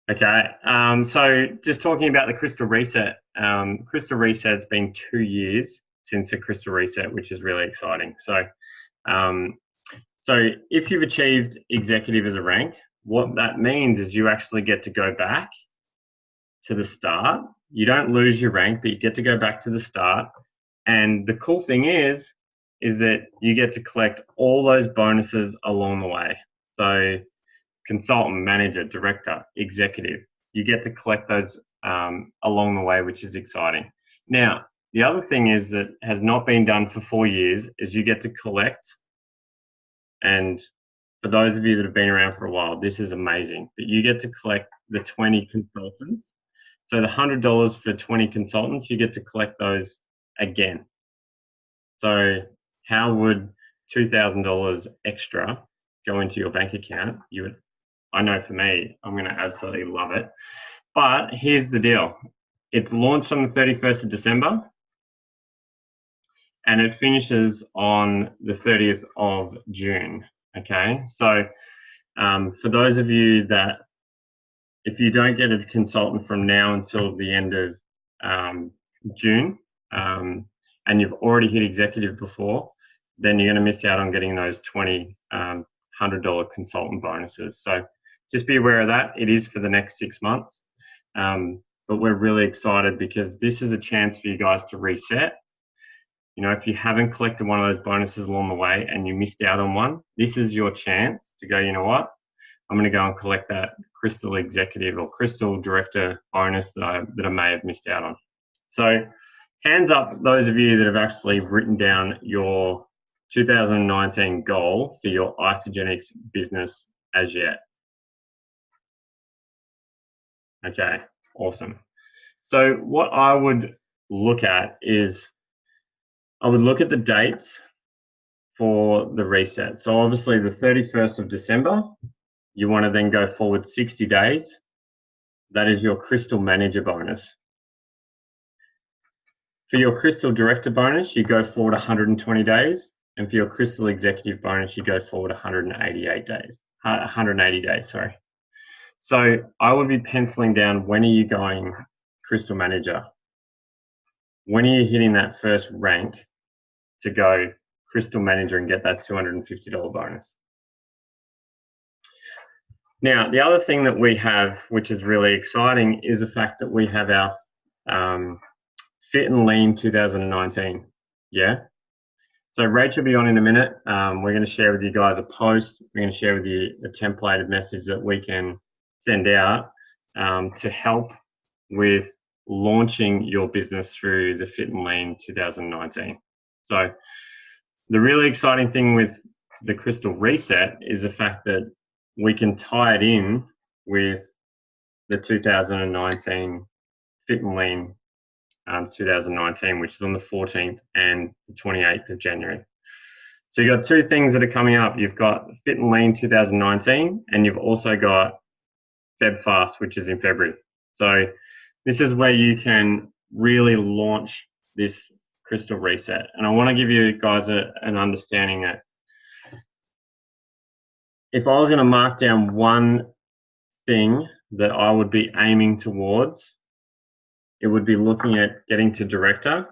Okay, so just talking about the Crystal Reset. Crystal Reset's been 2 years since the Crystal Reset, which is really exciting. Um, so if you've achieved executive as a rank, what that means is you actually get to go back to the start. You don't lose your rank, but you get to go back to the start. And the cool thing is that you get to collect all those bonuses along the way. So consultant, manager, director, executive. You get to collect those along the way, which is exciting. Now, the other thing is that has not been done for 4 years is you get to collect. And for those of you that have been around for a while, this is amazing. But you get to collect the 20 consultants. So the $100 for 20 consultants, you get to collect those again. So how would $2,000 extra go into your bank account? I know for me, I'm going to absolutely love it. But here's the deal. It's launched on the 31st of December and it finishes on the 30th of June. Okay. So for those of you that, if you don't get a consultant from now until the end of June and you've already hit executive before, then you're going to miss out on getting those 20 $100 consultant bonuses. So just be aware of that. It is for the next 6 months. But we're really excited because this is a chance for you guys to reset. You know, if you haven't collected one of those bonuses along the way and you missed out on one, this is your chance to go, you know what? I'm going to go and collect that Crystal Executive or Crystal Director bonus that I may have missed out on. So hands up those of you that have actually written down your 2019 goal for your Isagenix business as yet. Okay, awesome. So what I would look at is I would look at the dates for the reset. So obviously the 31st of December, you want to then go forward 60 days. That is your Crystal Manager bonus. For your Crystal Director bonus, you go forward 120 days. And for your Crystal Executive bonus, you go forward 188 days. 180 days, sorry. So I would be penciling down, when are you going Crystal Manager? When are you hitting that first rank to go Crystal Manager and get that $250 bonus? Now, the other thing that we have, which is really exciting, is the fact that we have our Fit and Lean 2019. Yeah. So Rach will be on in a minute. We're going to share with you guys a post. We're going to share with you a templated message that we can send out to help with launching your business through the Fit and Lean 2019. So the really exciting thing with the Crystal Reset is the fact that we can tie it in with the 2019 Fit and Lean 2019, which is on the 14th and the 28th of January. So you've got two things that are coming up. You've got Fit and Lean 2019, and you've also got Feb Fast, which is in February. So this is where you can really launch this Crystal Reset. And I want to give you guys an understanding that if I was going to mark down one thing that I would be aiming towards, it would be looking at getting to director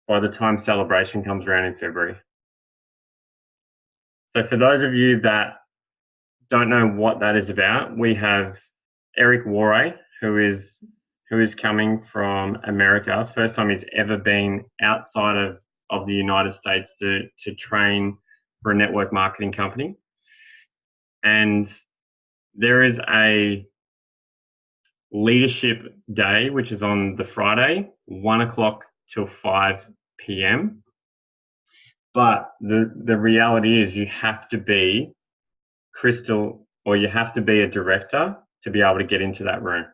by the time celebration comes around in February. So for those of you that don't know what that is about, we have Eric Warray, who is coming from America. First time he's ever been outside of the United States to train for a network marketing company. And there is a leadership day, which is on the Friday, 1 o'clock till 5 p.m. But the reality is you have to be Crystal, or you have to be a director to be able to get into that room.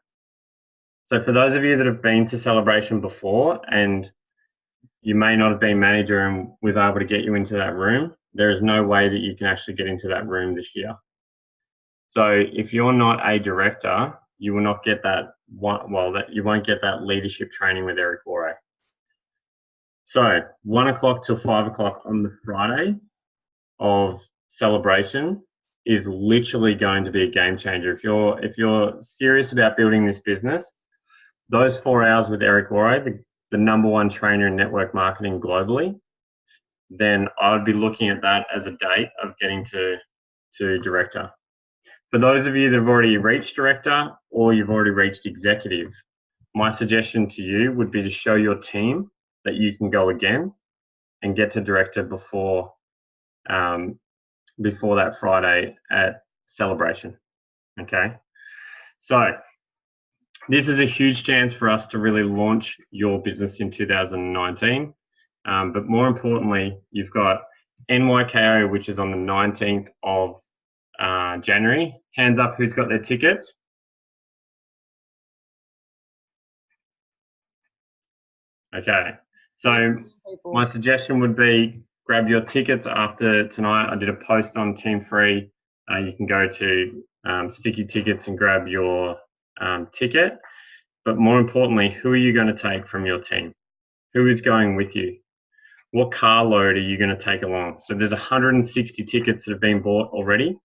So for those of you that have been to Celebration before and you may not have been manager and we've been able to get you into that room, there is no way that you can actually get into that room this year. So if you're not a director, you will not get that you won't get that leadership training with Eric Warray. So 1 o'clock till 5 o'clock on the Friday of Celebration, is literally going to be a game changer. If you're serious about building this business, those 4 hours with Eric Worre, the number one trainer in network marketing globally, then I would be looking at that as a date of getting to director. For those of you that have already reached director or you've already reached executive, my suggestion to you would be to show your team that you can go again and get to director before that Friday at Celebration. Okay, so this is a huge chance for us to really launch your business in 2019. But more importantly, you've got NYKO, which is on the 19th of January. Hands up who's got their tickets. Okay, so my suggestion would be grab your tickets after tonight. I did a post on Team Free. You can go to Sticky Tickets and grab your ticket. But more importantly, who are you going to take from your team? Who is going with you? What car load are you going to take along? So there's 160 tickets that have been bought already,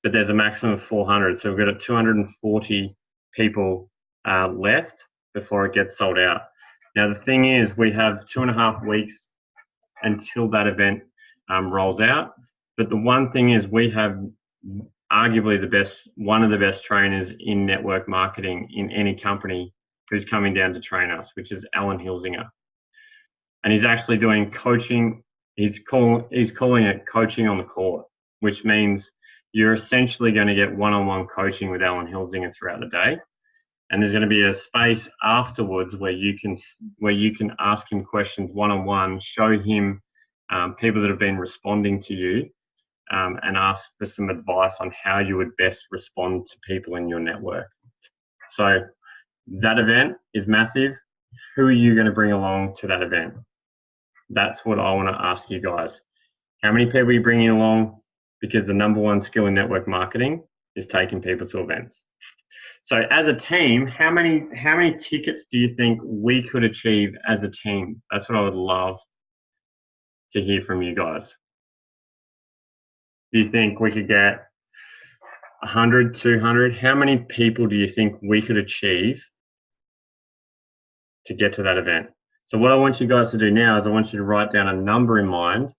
but there's a maximum of 400. So we've got 240 people left before it gets sold out. Now, the thing is, we have 2.5 weeks until that event rolls out. But the one thing is, we have arguably one of the best trainers in network marketing in any company who's coming down to train us, which is Alan Hilsinger. And he's actually doing coaching. He's calling it coaching on the court, which means you're essentially going to get one-on-one coaching with Alan Hilsinger throughout the day. And there's going to be a space afterwards where you can ask him questions one-on-one, show him people that have been responding to you, and ask for some advice on how you would best respond to people in your network. So that event is massive. Who are you going to bring along to that event? That's what I want to ask you guys. How many people are you bringing along? Because the number one skill in network marketing is taking people to events. So as a team, how many tickets do you think we could achieve as a team? That's what I would love to hear from you guys. Do you think we could get 100, 200? How many people do you think we could achieve to get to that event? So what I want you guys to do now is I want you to write down a number in mind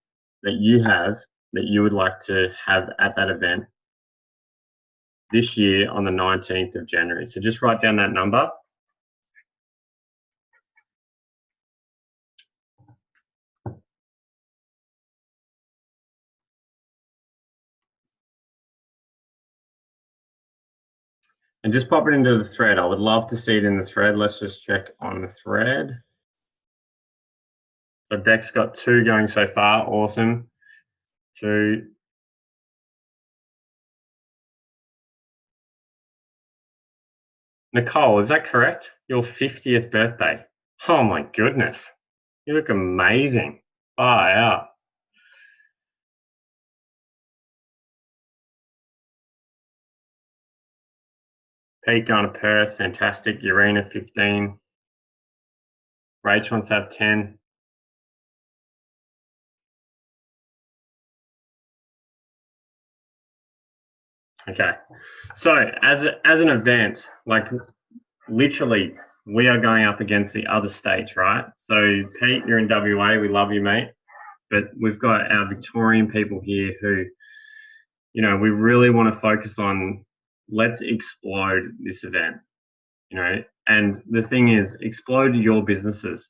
that you have that you would like to have at that event this year on the 19th of January. So just write down that number. And just pop it into the thread. I would love to see it in the thread. Let's just check on the thread. So Beck's got 2 going so far. Awesome. 2. Nicole, is that correct? Your 50th birthday. Oh my goodness. You look amazing. Far out. Pete going to Perth. Fantastic. Urena, 15. Rach wants to have 10. Okay. So as an event, like literally, we are going up against the other states, right? So Pete, you're in WA. We love you, mate. But we've got our Victorian people here who, you know, we really want to focus on. Let's explode this event, you know. And the thing is, explode your businesses.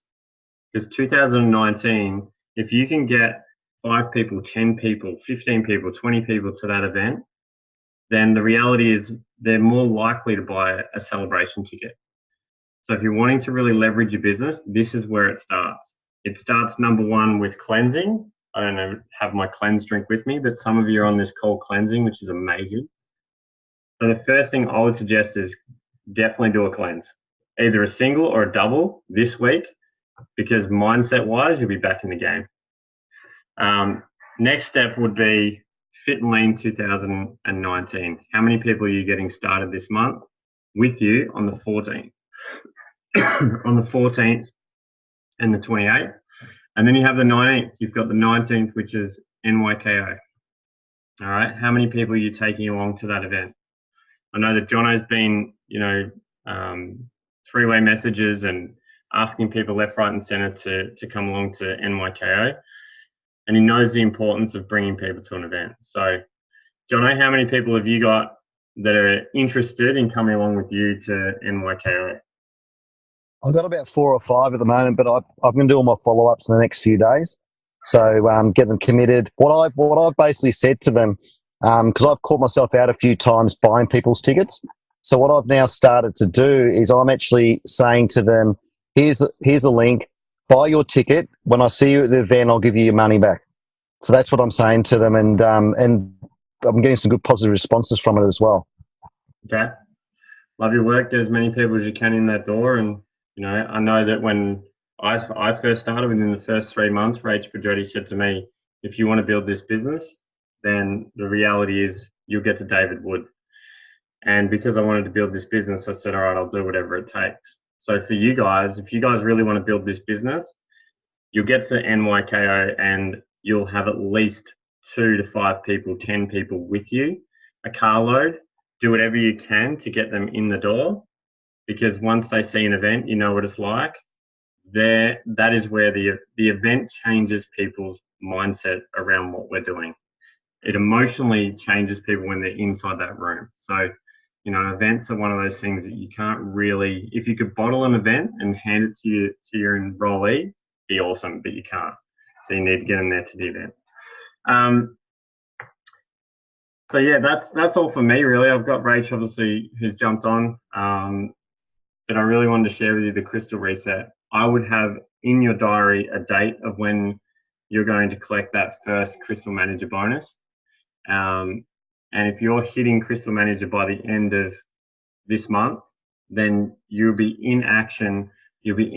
Because 2019, if you can get 5 people, 10 people, 15 people, 20 people to that event, then the reality is they're more likely to buy a celebration ticket. So if you're wanting to really leverage your business, this is where it starts. It starts number 1 with cleansing. I don't have my cleanse drink with me, but some of you are on this call cleansing, which is amazing. So the first thing I would suggest is definitely do a cleanse, either a single or a double this week, because mindset-wise, you'll be back in the game. Next step would be Fit and Lean 2019. How many people are you getting started this month with you on the 14th? On the 14th and the 28th. And then you have the 19th. You've got the 19th, which is NYKO. All right. How many people are you taking along to that event? I know that Jono's been, three-way messages and asking people left, right, and centre to come along to NYKO, and he knows the importance of bringing people to an event. So, Jono, how many people have you got that are interested in coming along with you to NYKO? I've got about 4 or 5 at the moment, but I'm going to do all my follow-ups in the next few days. So get them committed. What I've basically said to them, because I've caught myself out a few times buying people's tickets. So what I've now started to do is I'm actually saying to them, here's a link, buy your ticket. When I see you at the event, I'll give you your money back. So that's what I'm saying to them, and I'm getting some good positive responses from it as well. Okay. Love your work. Get as many people as you can in that door. And, I know that when I first started, within the first 3 months, Rach Pedretti said to me, if you want to build this business, then the reality is you'll get to David Wood. And because I wanted to build this business, I said, all right, I'll do whatever it takes. So for you guys, if you guys really want to build this business, you'll get to NYKO and you'll have at least 2 to 5 people, 10 people with you, a carload. Do whatever you can to get them in the door, because once they see an event, you know what it's like. That is where the event changes people's mindset around what we're doing. It emotionally changes people when they're inside that room. So, events are one of those things that you can't really. If you could bottle an event and hand it to your enrollee, be awesome, but you can't. So you need to get them there to the event. So yeah, that's all for me really. I've got Rach obviously who's jumped on, but I really wanted to share with you the Crystal Reset. I would have in your diary a date of when you're going to collect that first Crystal Manager bonus. And if you're hitting Crystal Manager by the end of this month, then you'll be in action. You'll be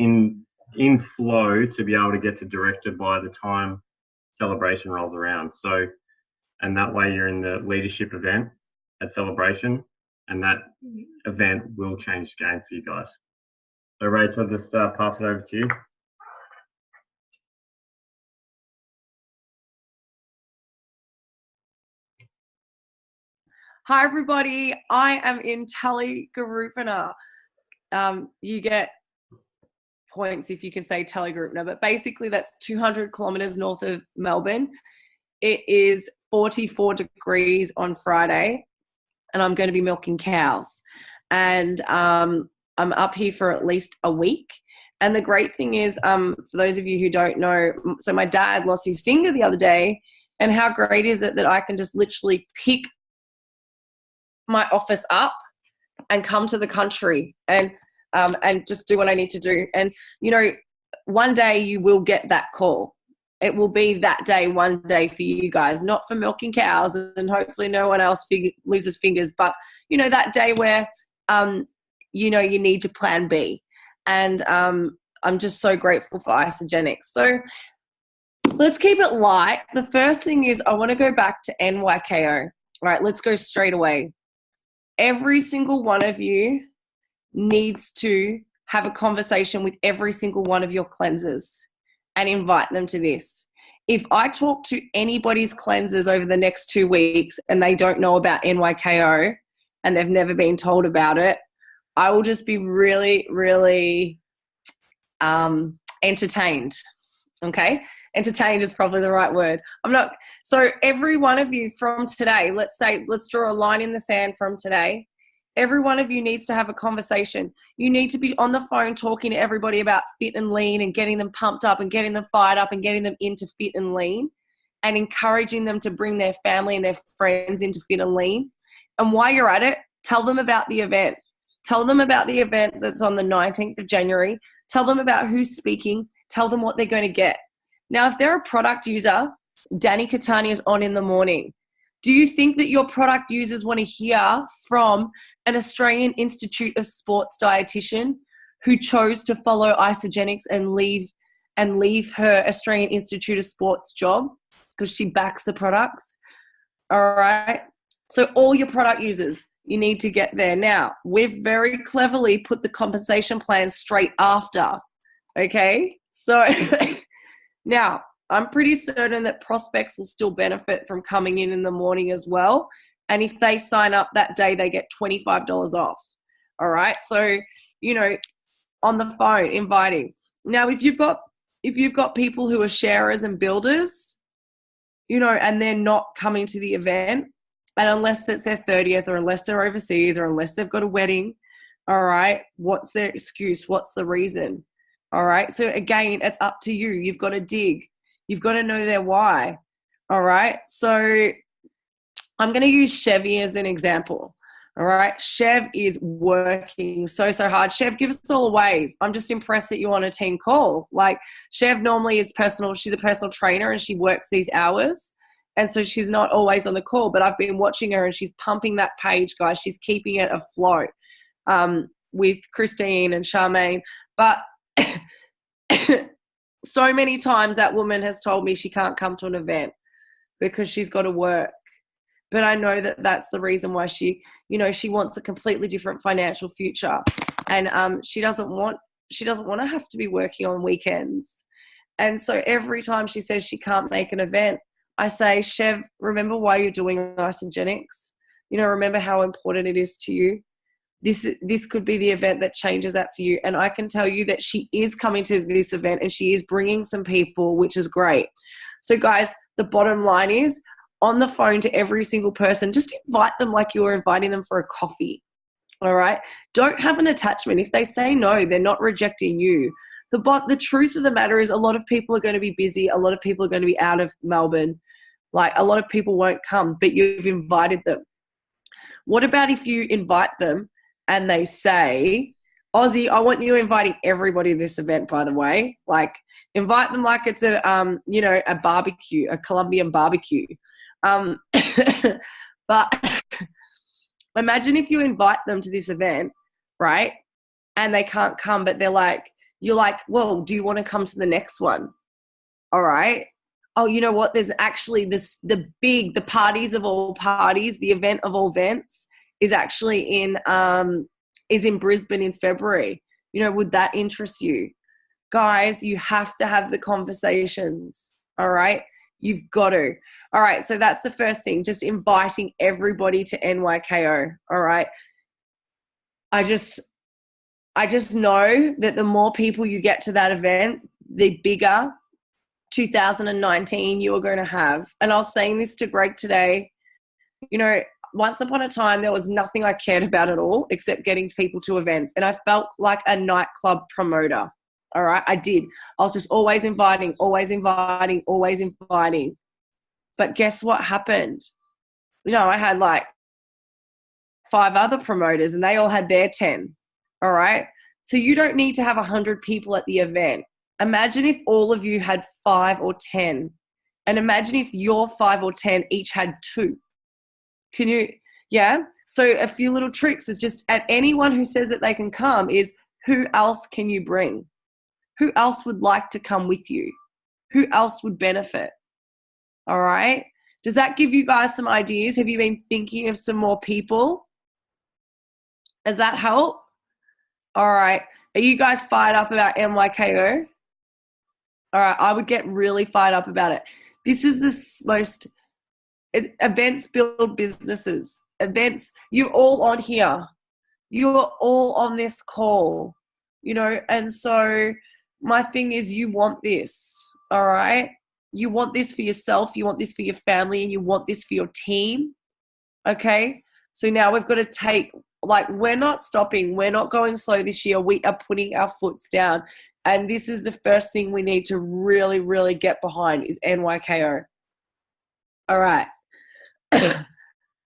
in flow to be able to get to Director by the time Celebration rolls around. So, and that way you're in the leadership event at Celebration, and that event will change the game for you guys. So, Rach, I'll just pass it over to you. Hi, everybody. I am in Tallygaroopana. You get points if you can say Tallygaroopana, but basically that's 200 kilometers north of Melbourne. It is 44 degrees on Friday, and I'm going to be milking cows. And I'm up here for at least a week. And the great thing is, for those of you who don't know, so my dad lost his finger the other day, and how great is it that I can just literally pick my office up and come to the country and just do what I need to do. And, one day you will get that call. It will be that day, one day for you guys, not for milking cows, and hopefully no one else loses fingers, but, that day where, you need to plan B. And I'm just so grateful for Isagenix. So let's keep it light. The first thing is I want to go back to NYKO. All right, let's go straight away. Every single one of you needs to have a conversation with every single one of your cleansers and invite them to this. If I talk to anybody's cleansers over the next 2 weeks and they don't know about NYKO and they've never been told about it, I will just be really, really entertained. Okay? Entertained is probably the right word. So every one of you from today, let's draw a line in the sand from today. Every one of you needs to have a conversation. You need to be on the phone talking to everybody about Fit and Lean and getting them pumped up and getting them fired up and getting them into Fit and Lean and encouraging them to bring their family and their friends into Fit and Lean. And while you're at it, tell them about the event. Tell them about the event that's on the 19th of January. Tell them about who's speaking. Tell them what they're going to get. Now, if they're a product user, Danny Catania is on in the morning. Do you think that your product users want to hear from an Australian Institute of Sports dietitian who chose to follow Isagenix and leave her Australian Institute of Sports job because she backs the products? All right. So all your product users, you need to get there. Now, we've very cleverly put the compensation plan straight after. Okay. So now I'm pretty certain that prospects will still benefit from coming in the morning as well. And if they sign up that day, they get $25 off. All right. So, you know, on the phone, inviting. Now, if you've got people who are sharers and builders, you know, and they're not coming to the event, and unless it's their 30th or unless they're overseas or unless they've got a wedding, all right, what's their excuse? What's the reason? All right. So again, it's up to you. You've got to dig. You've got to know their why. All right. So I'm going to use Chevy as an example. All right. Chev is working so hard. Chev, give us all a wave. I'm just impressed that you're on a team call. Like, Chev normally is she's a personal trainer and she works these hours. And so she's not always on the call, but I've been watching her and she's pumping that page, guys. She's keeping it afloat with Christine and Charmaine. But so many times that woman has told me she can't come to an event because she's got to work. But I know that that's the reason why she wants a completely different financial future. And she doesn't want to have to be working on weekends. And so every time she says she can't make an event, I say, Chev, remember why you're doing Isogenics. You know, remember how important it is to you. This could be the event that changes that for you. And I can tell you that she is coming to this event and she is bringing some people, which is great. So guys, the bottom line is, on the phone to every single person, just invite them like you're inviting them for a coffee. All right. Don't have an attachment. If they say no, they're not rejecting you. The truth of the matter is, a lot of people are going to be busy. A lot of people are going to be out of Melbourne. Like, a lot of people won't come, but you've invited them. What about if you invite them and they say, Aussie, I want you inviting everybody to this event, by the way. Like, invite them like it's a barbecue, a Colombian barbecue. But imagine if you invite them to this event, right? And they can't come, but you're like, well, do you want to come to the next one? All right. Oh, you know what? There's actually the parties of all parties, the event of all events is actually in Brisbane in February. You know, would that interest you? Guys, you have to have the conversations. All right. You've got to. All right, so that's the first thing, just inviting everybody to NYKO, all right? I just know that the more people you get to that event, the bigger 2019 you are going to have. And I was saying this to Greg today, you know, once upon a time, there was nothing I cared about at all except getting people to events. And I felt like a nightclub promoter, all right? I did. I was just always inviting. But guess what happened? You know, I had like 5 other promoters and they all had their 10. All right. So you don't need to have 100 people at the event. Imagine if all of you had 5 or 10. And imagine if your 5 or 10 each had 2. Can you? Yeah. So a few little tricks is just, at anyone who says that they can come, is who else can you bring? Who else would like to come with you? Who else would benefit? All right. Does that give you guys some ideas? Have you been thinking of some more people? Does that help? All right. Are you guys fired up about NYKO? All right. I would get really fired up about it. This is the most events build businesses. Events, you're all on here. You're all on this call, you know, and so my thing is, you want this. All right. You want this for yourself, you want this for your family, and you want this for your team, okay? So now we've got to we're not stopping. We're not going slow this year. We are putting our foots down. And this is the first thing we need to really, really get behind is NYKO. All right.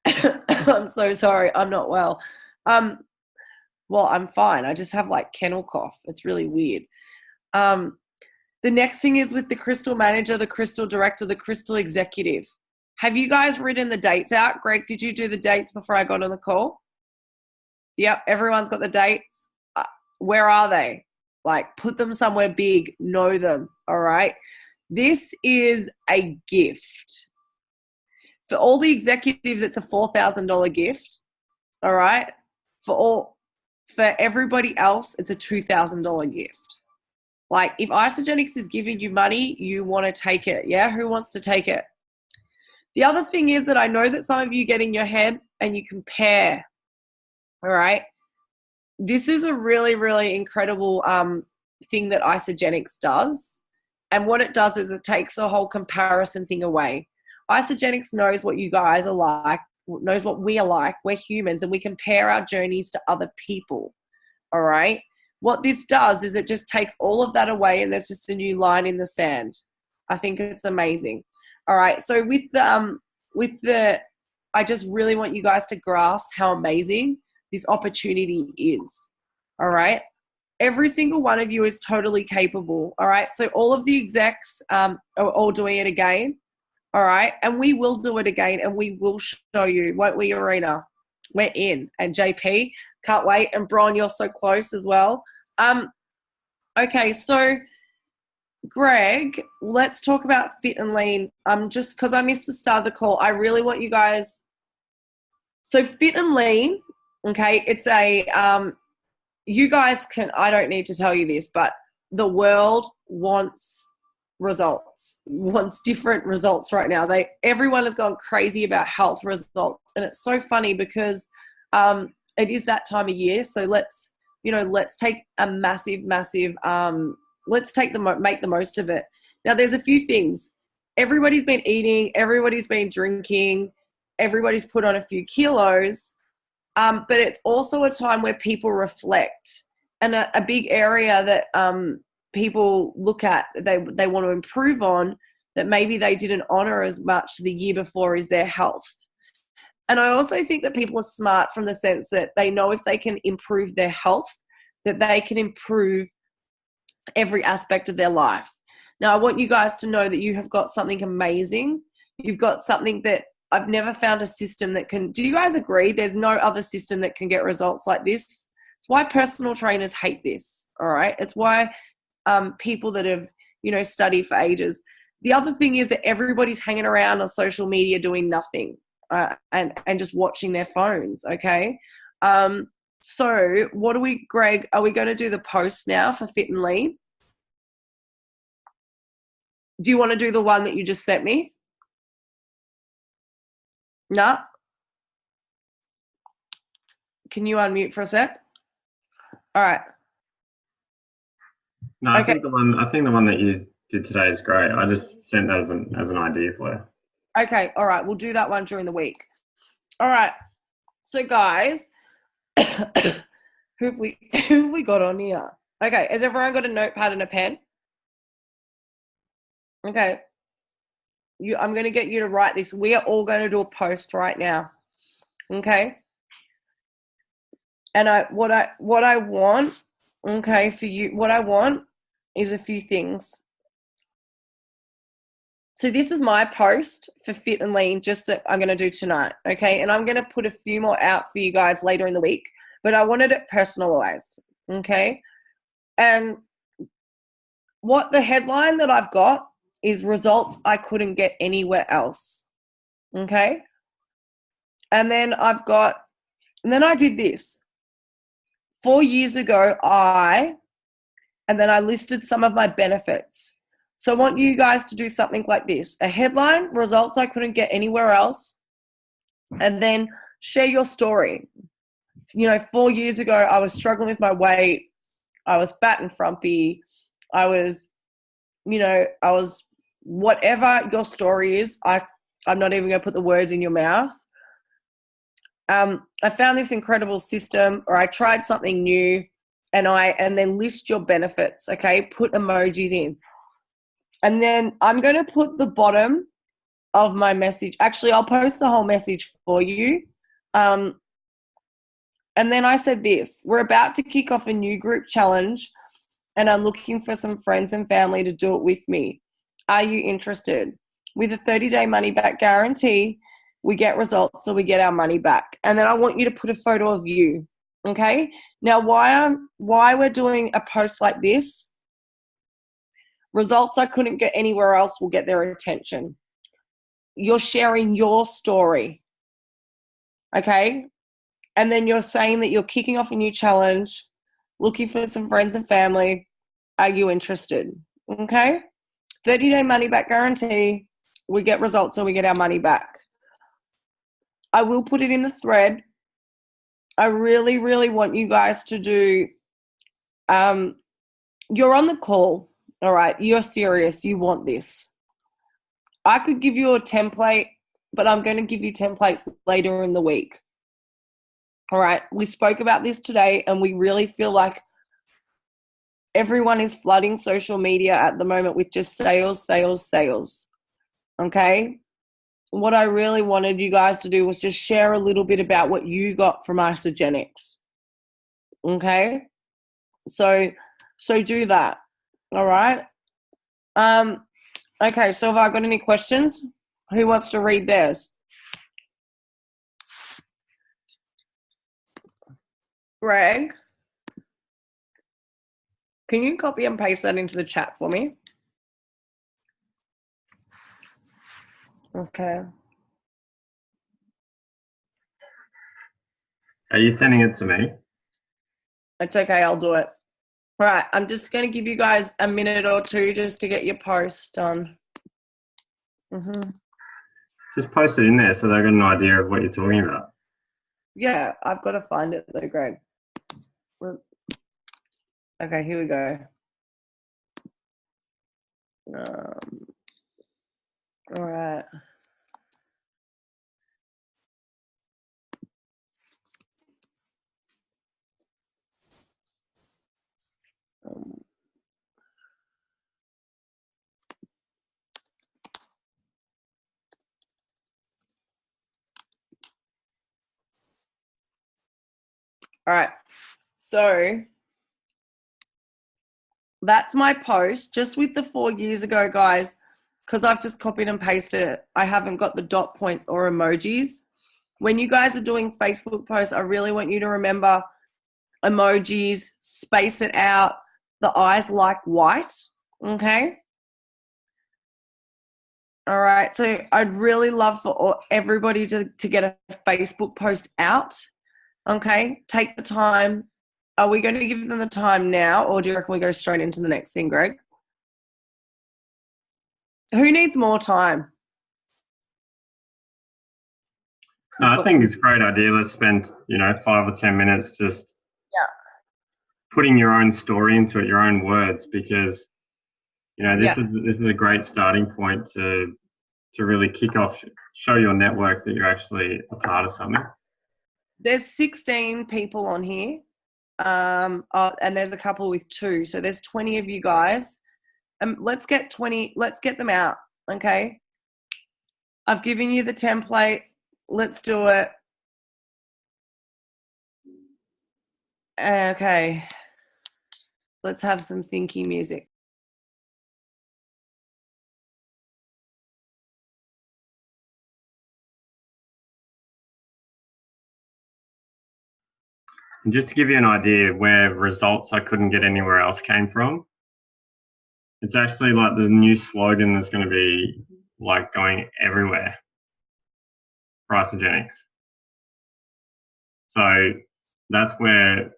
I'm so sorry. I'm not well. Well, I'm fine. I just have like kennel cough. It's really weird. The next thing is with the Crystal Manager, the Crystal Director, the Crystal Executive. Have you guys written the dates out? Greg, did you do the dates before I got on the call? Yep, everyone's got the dates. Where are they? Like, put them somewhere big. Know them, all right? This is a gift. For all the executives, it's a $4,000 gift, all right? For everybody else, it's a $2,000 gift. Like, if Isagenix is giving you money, you want to take it. Yeah, who wants to take it? The other thing is that I know that some of you get in your head and you compare. All right. This is a really, really incredible thing that Isagenix does. And what it does is it takes the whole comparison thing away. Isagenix knows what you guys are like, knows what we are like. We're humans, and we compare our journeys to other people. All right. What this does is it just takes all of that away, and there's just a new line in the sand. I think it's amazing. All right. So with the, I just really want you guys to grasp how amazing this opportunity is. All right. Every single one of you is totally capable. All right. So all of the execs are all doing it again. All right. And we will do it again, and we will show you, won't we, Arena? We're in. And JP, can't wait. And Bron, you're so close as well. Okay. So Greg, let's talk about Fit and Lean. Just because I missed the start of the call, I really want you guys. So Fit and Lean, okay, it's a, you guys can, I don't need to tell you this, but the world wants results, wants different results right now. Everyone has gone crazy about health results. And it's so funny because it is that time of year. So let's take a massive, let's make the most of it. Now, there's a few things. Everybody's been eating, everybody's been drinking, everybody's put on a few kilos, but it's also a time where people reflect. And a big area that people look at, they want to improve on, that maybe they didn't honor as much the year before, is their health. And I also think that people are smart from the sense that they know if they can improve their health, that they can improve every aspect of their life. Now, I want you guys to know that you have got something amazing. You've got something that I've never found a system that can. Do you guys agree? There's no other system that can get results like this. It's why personal trainers hate this. All right. It's why people that have, studied for ages. The other thing is that everybody's hanging around on social media doing nothing and just watching their phones. Okay. So Greg, are we going to do the post now for Fit and Lean? Do you want to do the one that you just sent me? No? Can you unmute for a sec? All right. No, I think the one that you did today is great. I just sent that as an idea for you. Okay. All right. We'll do that one during the week. All right. So guys, who have we got on here? Okay. Has everyone got a notepad and a pen? Okay. I'm going to get you to write this. We are all going to do a post right now. Okay. And what I want, okay, for you, what I want is a few things. So this is my post for Fit and Lean, just that I'm going to do tonight. Okay. And I'm going to put a few more out for you guys later in the week, but I wanted it personalized. Okay. And what the headline that I've got is results I couldn't get anywhere else. Okay. And then I did this. 4 years ago, and then I listed some of my benefits. So I want you guys to do something like this. A headline, results I couldn't get anywhere else. And then share your story. 4 years ago, I was struggling with my weight. I was fat and frumpy. I was whatever your story is. I'm not even going to put the words in your mouth. I found this incredible system, or I tried something new, and then list your benefits. Okay. Put emojis in. And then I'm going to put the bottom of my message. Actually, I'll post the whole message for you. And then I said this: we're about to kick off a new group challenge, and I'm looking for some friends and family to do it with me. Are you interested? With a 30-day money-back guarantee, we get results, so we get our money back. And then I want you to put a photo of you. Okay? Now, why we're doing a post like this? Results I couldn't get anywhere else will get their attention. You're sharing your story. Okay? And then you're saying that you're kicking off a new challenge, looking for some friends and family. Are you interested? Okay. 30-day money back guarantee. We get results and we get our money back. I will put it in the thread. I really, really want you guys to do, you're on the call, all right? You're serious. You want this. I could give you a template, but I'm going to give you templates later in the week. All right? We spoke about this today, and we really feel like everyone is flooding social media at the moment with just sales, sales, sales. Okay? What I really wanted you guys to do was just share a little bit about what you got from Isagenix. Okay? So do that. All right? Okay, so have I got any questions? Who wants to read theirs? Greg? Can you copy and paste that into the chat for me? Okay. Are you sending it to me? It's okay, I'll do it. All right, I'm just going to give you guys a minute or two just to get your post done. Just post it in there so they've got an idea of what you're talking about. Yeah, I've got to find it though, Greg. Okay, here we go. All right. All right, so that's my post just with the 4 years ago, guys, because I've just copied and pasted it. I haven't got the dot points or emojis. When you guys are doing Facebook posts, I really want you to remember emojis, space it out, the eyes like white, okay? All right, so I'd really love for everybody to get a Facebook post out. Okay, take the time. Are we going to give them the time now, or do you reckon we go straight into the next thing, Greg? Who needs more time? No, I think it's a great idea. Let's spend, 5 or 10 minutes just putting your own story into it, your own words, because, this is a great starting point to really kick off, show your network that you're actually a part of something. There's 16 people on here, and there's a couple with 2. So there's 20 of you guys. Let's get 20. Let's get them out, okay? I've given you the template. Let's do it. Okay. Let's have some thinky music. And just to give you an idea where results I couldn't get anywhere else came from, it's actually like the new slogan that's going to be like going everywhere for Isagenix. So that's where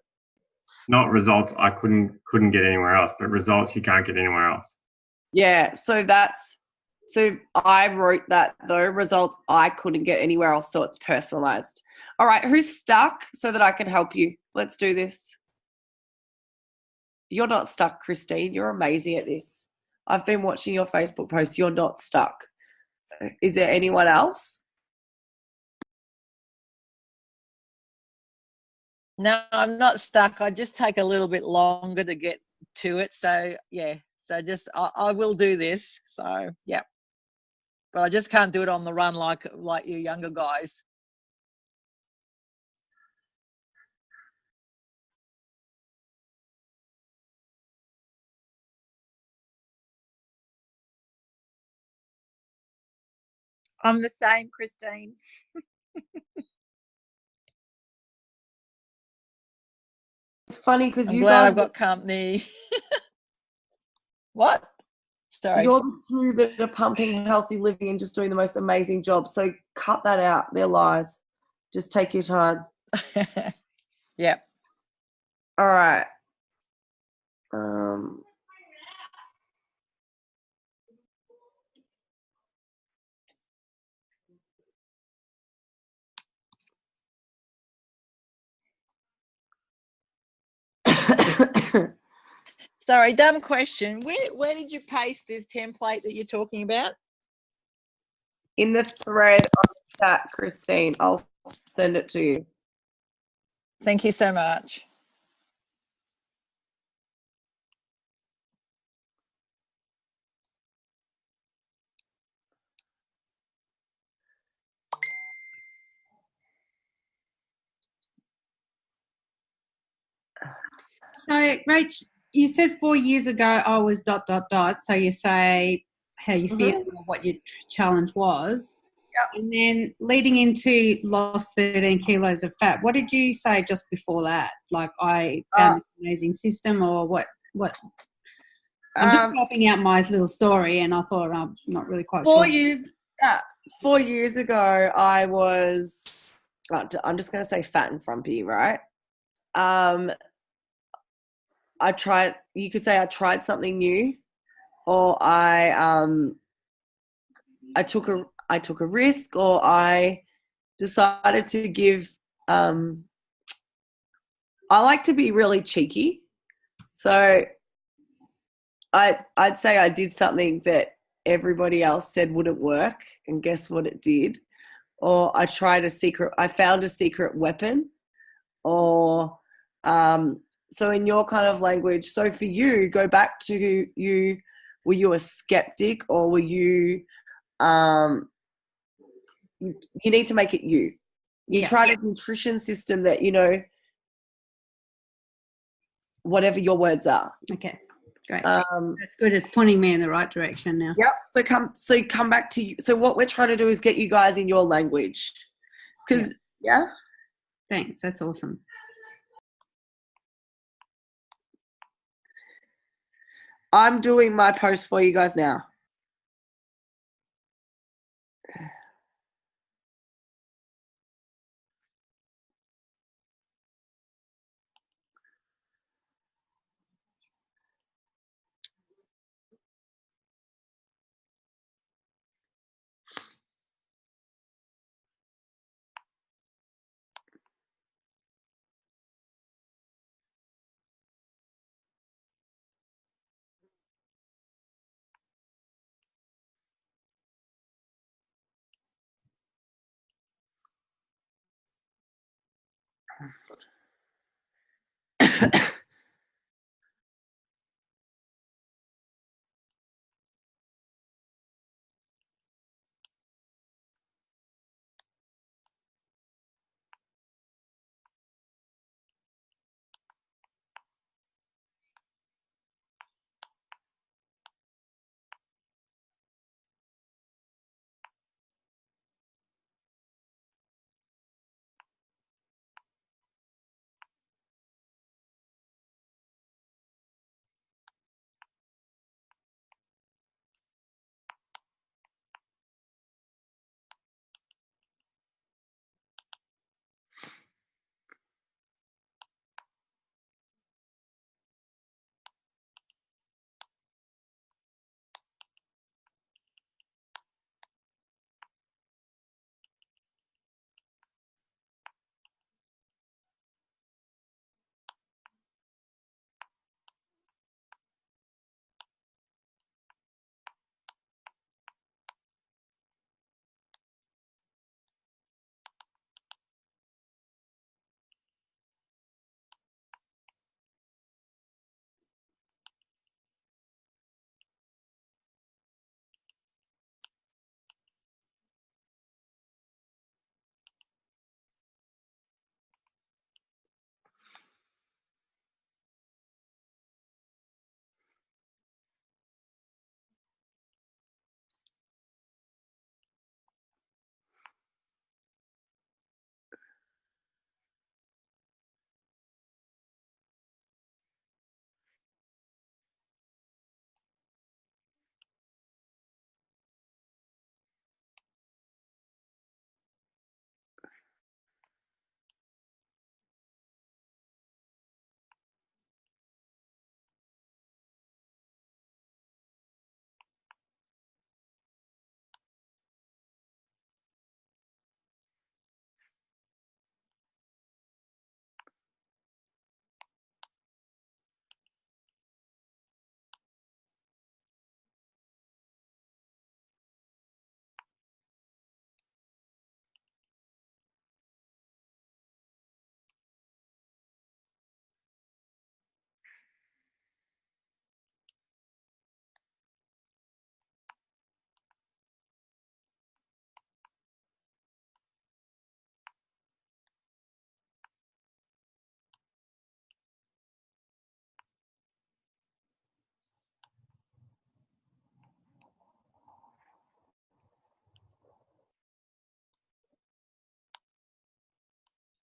not results I couldn't get anywhere else, but results you can't get anywhere else. Yeah, so I wrote that though, results I couldn't get anywhere else, so it's personalized. All right, who's stuck so that I can help you? Let's do this. You're not stuck, Christine. You're amazing at this. I've been watching your Facebook posts. You're not stuck. Is there anyone else? No, I'm not stuck. I just take a little bit longer to get to it. So, yeah. So I will do this. So, yeah. But I just can't do it on the run like you younger guys. I'm the same, Christine. It's funny because I'm glad I've got company. What? Sorry. You're the 2 that are pumping healthy living and just doing the most amazing job. So cut that out. They're lies. Just take your time. Yeah. All right. Sorry, dumb question. Where did you paste this template that you're talking about? In the thread on the chat, Christine, I'll send it to you. Thank you so much. So, Rach, you said 4 years ago I was ... So you say how you feel or what your challenge was. Yep. And then leading into lost 13 kilos of fat, what did you say just before that? Like, I found this amazing system, or what? I'm just popping out my little story, and I thought I'm not really quite sure. 4 years ago, I was, I'm just going to say fat and frumpy, right? You could say I tried something new, or I took a risk, or I decided to give, I like to be really cheeky. So I'd say I did something that everybody else said wouldn't work, and guess what it did? Or I found a secret weapon, or so in your kind of language. So for you, go back to were you a skeptic, or were you you need to make it you. You tried a nutrition system that, whatever your words are. Okay, great. That's good. It's pointing me in the right direction now. Yep. So come back to you. So what we're trying to do is get you guys in your language. Because, Thanks. That's awesome. I'm doing my post for you guys now.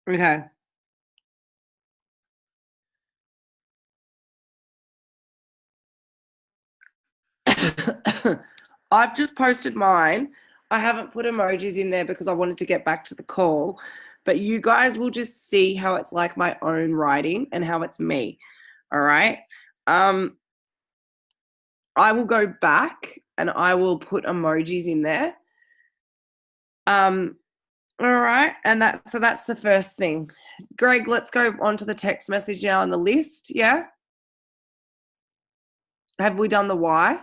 Okay. I've just posted mine. I haven't put emojis in there because I wanted to get back to the call, but you guys will just see how it's like my own writing and how it's me. All right. I will go back and I will put emojis in there. All right, and that's the first thing. Greg, let's go on to the text message now on the list. Yeah. Have we done the why?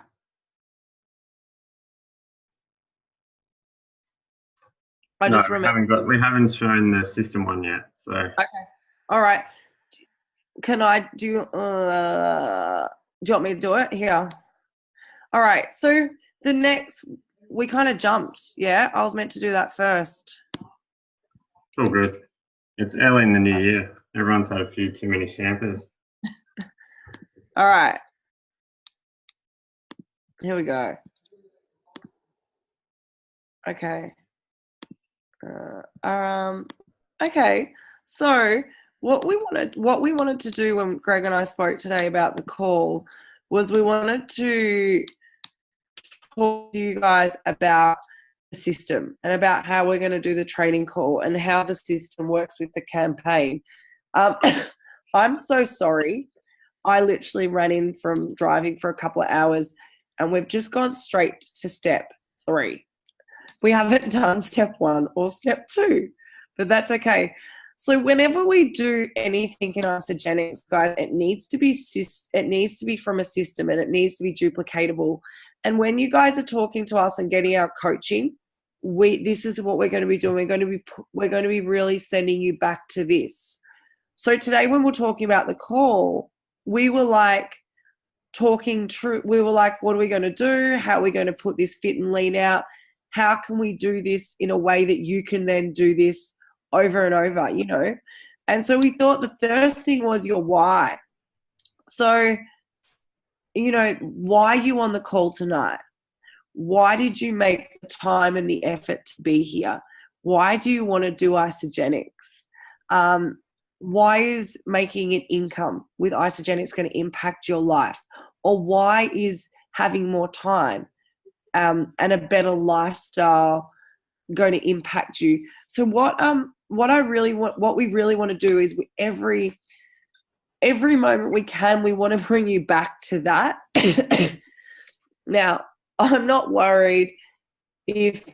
I No, just remember. we haven't shown the system one yet. So Okay. All right. Can I do you want me to do it? Here. All right. So the next we kind of jumped. Yeah. I was meant to do that first. it's all good. It's early in the new year. Everyone's had a few too many champers. All right. Here we go. Okay. Okay. So what we wanted to do when Greg and I spoke today about the call was we wanted to talk to you guys about the system and about how we're going to do the training call and how the system works with the campaign. I'm so sorry. I literally ran in from driving for a couple of hours and we've just gone straight to step 3. We haven't done step 1 or step 2, but that's okay. So whenever we do anything in Isagenix, guys, it needs to be from a system and it needs to be duplicatable. And when you guys are talking to us and getting our coaching, this is what we're going to be doing. We're going to be really sending you back to this. So today when we're talking about the call, we were like talking through, we were like, what are we going to do? How are we going to put this fit and lean out? How can we do this in a way that you can then do this over and over, you know? And so we thought the first thing was your why. So, you know, why are you on the call tonight? Why did you make the time and the effort to be here? Why do you want to do Isagenix? Why is making an income with Isagenix going to impact your life? Or why is having more time and a better lifestyle going to impact you? So what we really want to do is every moment we can, we want to bring you back to that. Now, I'm not worried if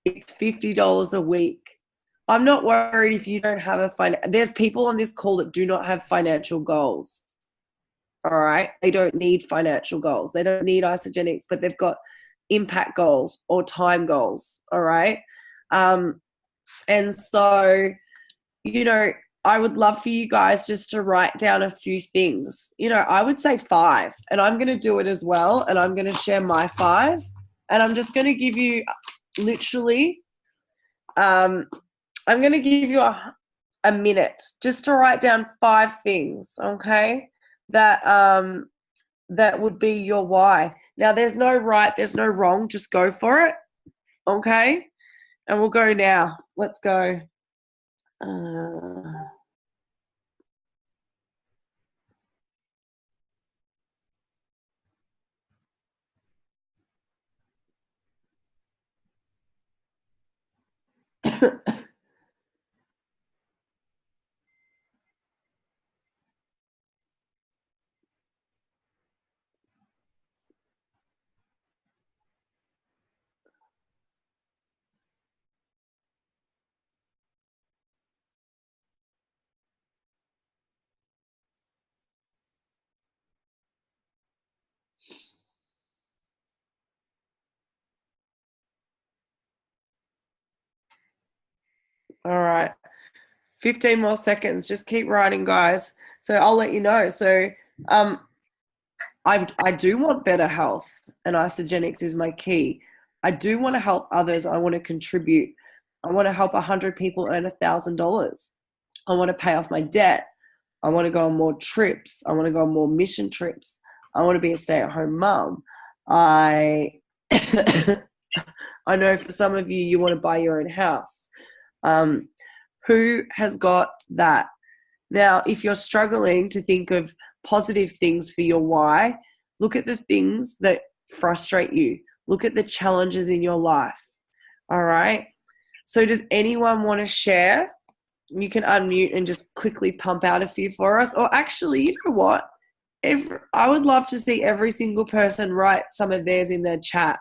it's $50 a week. I'm not worried if you don't have there's people on this call that do not have financial goals. All right. They don't need financial goals. They don't need Isagenix, but they've got impact goals or time goals. All right. And so, you know, I would love for you guys just to write down a few things. You know, I would say 5, and I'm going to do it as well. And I'm going to share my 5, and I'm just going to give you literally, I'm going to give you a minute just to write down 5 things. Okay. That would be your why. Now, there's no right, there's no wrong. Just go for it. Okay. And we'll go now. Let's go. All right. 15 more seconds. Just keep writing, guys. So I'll let you know. So I do want better health, and Isagenix is my key. I do want to help others. I want to contribute. I want to help 100 people earn $1,000. I want to pay off my debt. I want to go on more trips. I want to go on more mission trips. I want to be a stay-at-home mum. I know for some of you, you want to buy your own house. Who has got that? Now, if you're struggling to think of positive things for your why, look at the things that frustrate you. Look at the challenges in your life. All right? So does anyone want to share? You can unmute and just quickly pump out a few for us. Or actually, you know what? I would love to see every single person write some of theirs in their chat.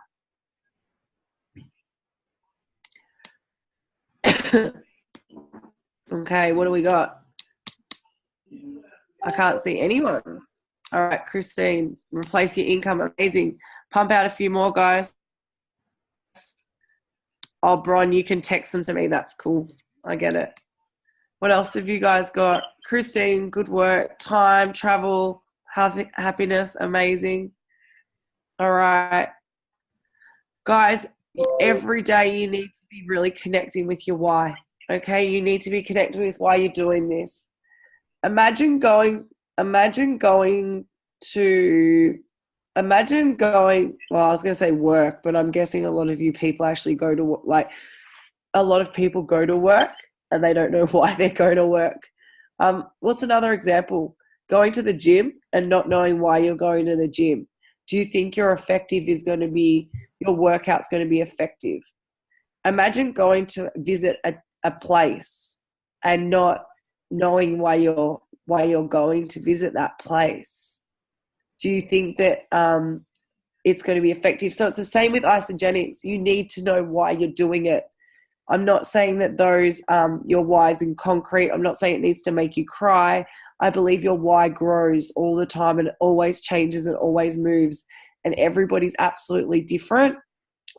Okay, what do we got? I can't see anyone. All right, Christine, replace your income. Amazing. Pump out a few more, guys. Oh, Bron, you can text them to me. That's cool. I get it. What else have you guys got? Christine, good work. Time, travel, happiness, amazing. All right. Guys, every day you need to be really connecting with your why. Okay, you need to be connected with why you're doing this. Imagine going, well, I was going to say work, but I'm guessing a lot of you people actually go to, like, a lot of people go to work and they don't know why they're going to work. What's another example? Going to the gym and not knowing why you're going to the gym. Do you think your workout's going to be effective? Imagine going to visit a place and not knowing why you're going to visit that place. Do you think that it's going to be effective? So it's the same with Isagenix. You need to know why you're doing it. I'm not saying that those your why's in concrete. I'm not saying it needs to make you cry. I believe your why grows all the time and it always changes and always moves, and everybody's absolutely different.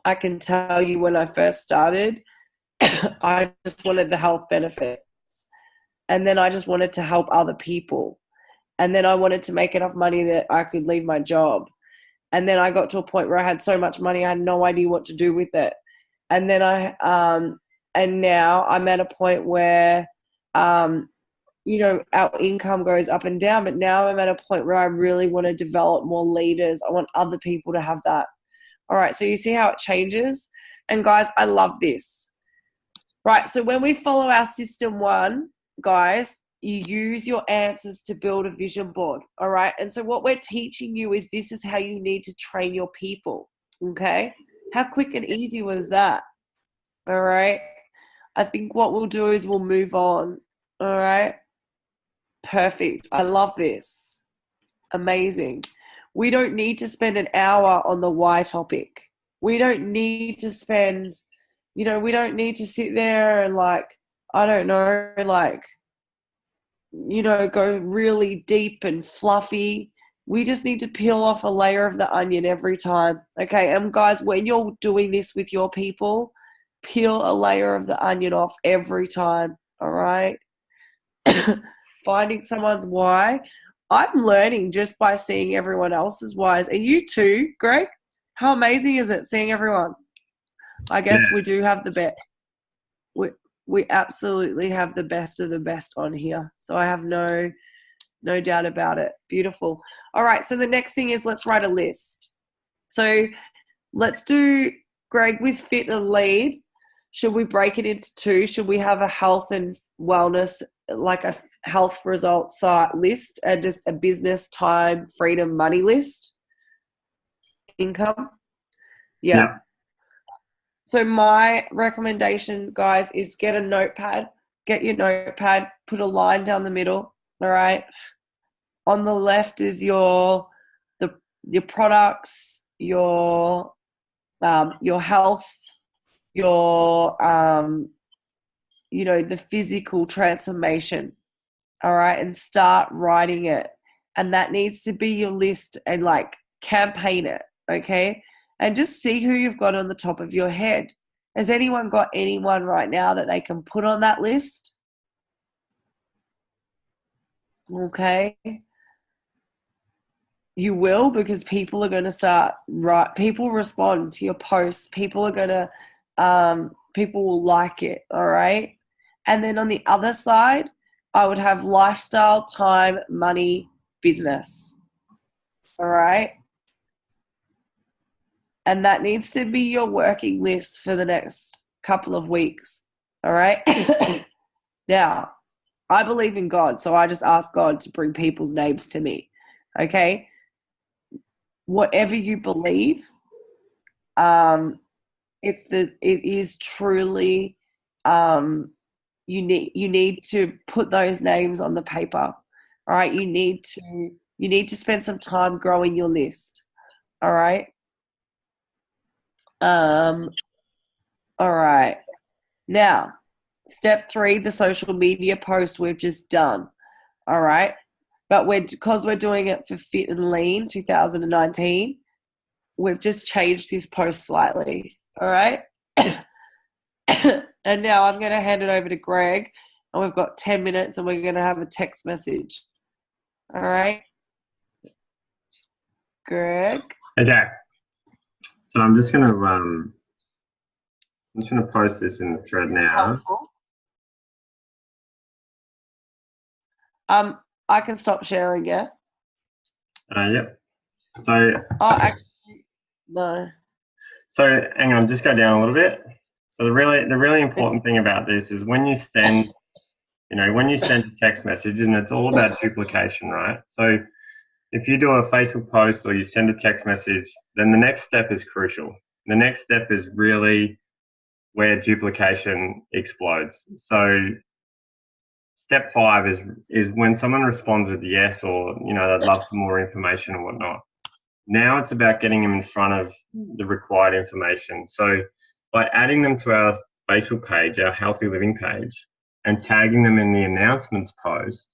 I can tell you when I first started, I just wanted the health benefits. And then I just wanted to help other people. And then I wanted to make enough money that I could leave my job. And then I got to a point where I had so much money, I had no idea what to do with it. And then and now I'm at a point where, our income goes up and down, but now I'm at a point where I really want to develop more leaders. I want other people to have that. All right, so you see how it changes? And guys, I love this. Right, so when we follow our system 1, guys, you use your answers to build a vision board, all right? And so what we're teaching you is this is how you need to train your people, okay? How quick and easy was that? All right? I think what we'll do is we'll move on, all right? Perfect. I love this. Amazing. We don't need to spend an hour on the why topic. We don't need to spend, we don't need to sit there and go really deep and fluffy. We just need to peel off a layer of the onion every time. Okay, and guys, when you're doing this with your people, peel a layer of the onion off every time, all right? Finding someone's why. I'm learning just by seeing everyone else's whys. And you too, Greg? How amazing is it seeing everyone? I guess we do have the best. We absolutely have the best of the best on here. So I have no doubt about it. Beautiful. All right, so the next thing is let's write a list. So let's do, Greg, with Fit and Lead, should we break it into 2? Should we have a health and wellness, like a health results list, and just a business, time, freedom, money list? Income? Yeah. So my recommendation, guys, is get a notepad. Get your notepad, put a line down the middle, all right? On the left is your products, your health, your the physical transformation, all right? And start writing it. And that needs to be your list, and campaign it, okay? And just see who you've got on the top of your head. Has anyone got anyone right now that they can put on that list? Okay. You will, because people are going to start, people respond to your posts. People will like it, all right? And then on the other side, I would have lifestyle, time, money, business, all right? And that needs to be your working list for the next couple of weeks, all right? Now, I believe in God, so I just ask God to bring people's names to me. Okay? Whatever you believe, it is truly you need to put those names on the paper. All right? You need to spend some time growing your list. All right? All right. Now, step 3, the social media post we've just done. All right. But because we're doing it for Fit and Lean 2019, we've just changed this post slightly. All right. And now I'm going to hand it over to Greg, and we've got 10 minutes and we're going to have a text message. All right. Greg. Okay. So I'm just going to post this in the thread now. Helpful. I can stop sharing, yeah? Yep. So. Oh, actually, no. So hang on, just go down a little bit. So the really important thing about this is when you send a text message, and it's all about duplication, right? So if you do a Facebook post or you send a text message, then the next step is crucial. The next step is really where duplication explodes. So step 5 is when someone responds with yes, or they'd love some more information or whatnot. Now it's about getting them in front of the required information. So by adding them to our Facebook page, our Healthy Living page, and tagging them in the announcements post,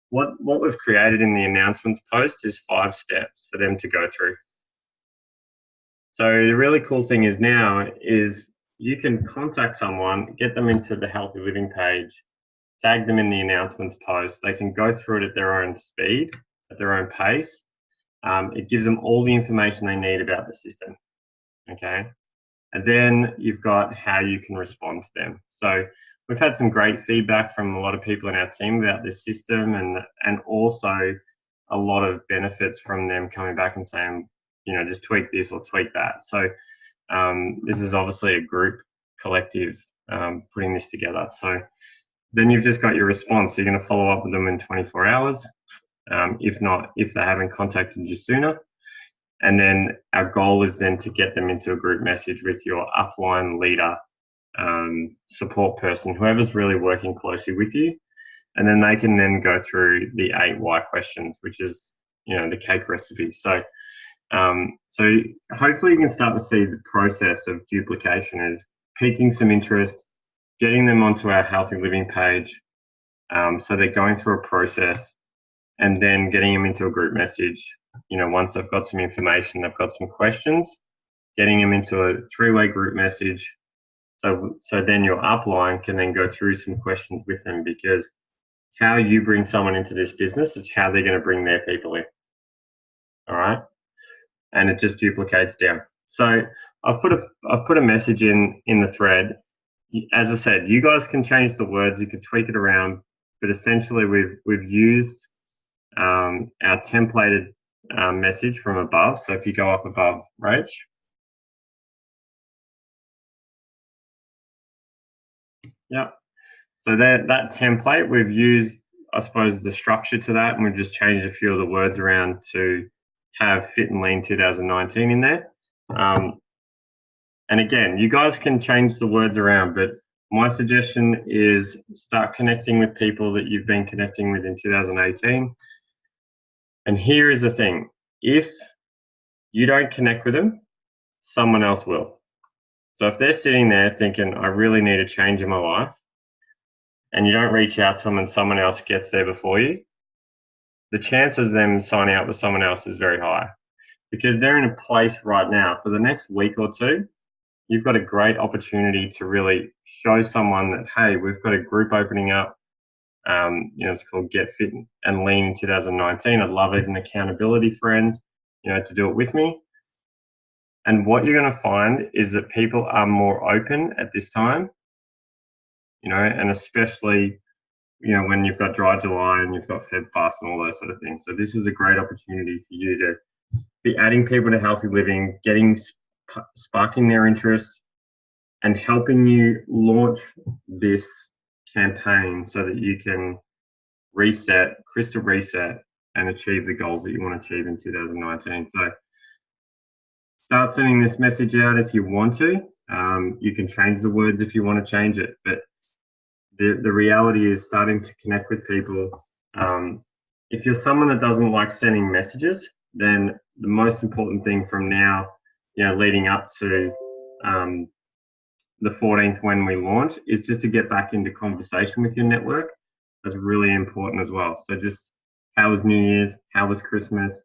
what we've created in the announcements post is 5 steps for them to go through. So the really cool thing is now is you can contact someone, get them into the Healthy Living page, tag them in the announcements post. They can go through it at their own speed, at their own pace. It gives them all the information they need about the system, okay? And then you've got how you can respond to them. So we've had some great feedback from a lot of people in our team about this system, and also a lot of benefits from them coming back and saying, just tweak this or tweak that. So this is obviously a group collective putting this together. So then you've just got your response. So you're going to follow up with them in 24 hours. If they haven't contacted you sooner. And then our goal is then to get them into a group message with your upline leader, support person, whoever's really working closely with you. And then they can then go through the 8 why questions, which is, the cake recipe. So hopefully you can start to see the process of duplication is piquing some interest, getting them onto our Healthy Living page. So they're going through a process, and then getting them into a group message. Once they've got some information, they've got some questions, getting them into a 3-way group message. So then your upline can then go through some questions with them, because how you bring someone into this business is how they're going to bring their people in. All right. And it just duplicates down. So I've put a message in the thread. As I said, you guys can change the words, you can tweak it around, but essentially we've used our templated message from above. So if you go up above, Rach. Yep. So that template, we've used, I suppose, the structure to that, and we've just changed a few of the words around to have Fit and Lean 2019 in there. And again, you guys can change the words around, but my suggestion is start connecting with people that you've been connecting with in 2018. And here is the thing. If you don't connect with them, someone else will. So if they're sitting there thinking, I really need a change in my life, and you don't reach out to them and someone else gets there before you, the chances of them signing up with someone else is very high, because they're in a place right now for the next week or two. You've got a great opportunity to really show someone that, hey, we've got a group opening up. It's called Get Fit and Lean in 2019. I'd love an accountability friend, to do it with me. And what you're going to find is that people are more open at this time, and especially, when you've got Dry July and you've got Feb Fast and all those sort of things. So this is a great opportunity for you to be adding people to Healthy Living, sparking their interest, and helping you launch this campaign so that you can crystal reset, and achieve the goals that you want to achieve in 2019. So start sending this message out if you want to. You can change the words if you want to change it, but the reality is starting to connect with people. If you're someone that doesn't like sending messages, then the most important thing from now, leading up to the 14th when we launch, is just to get back into conversation with your network. That's really important as well. So just, how was New Year's? How was Christmas?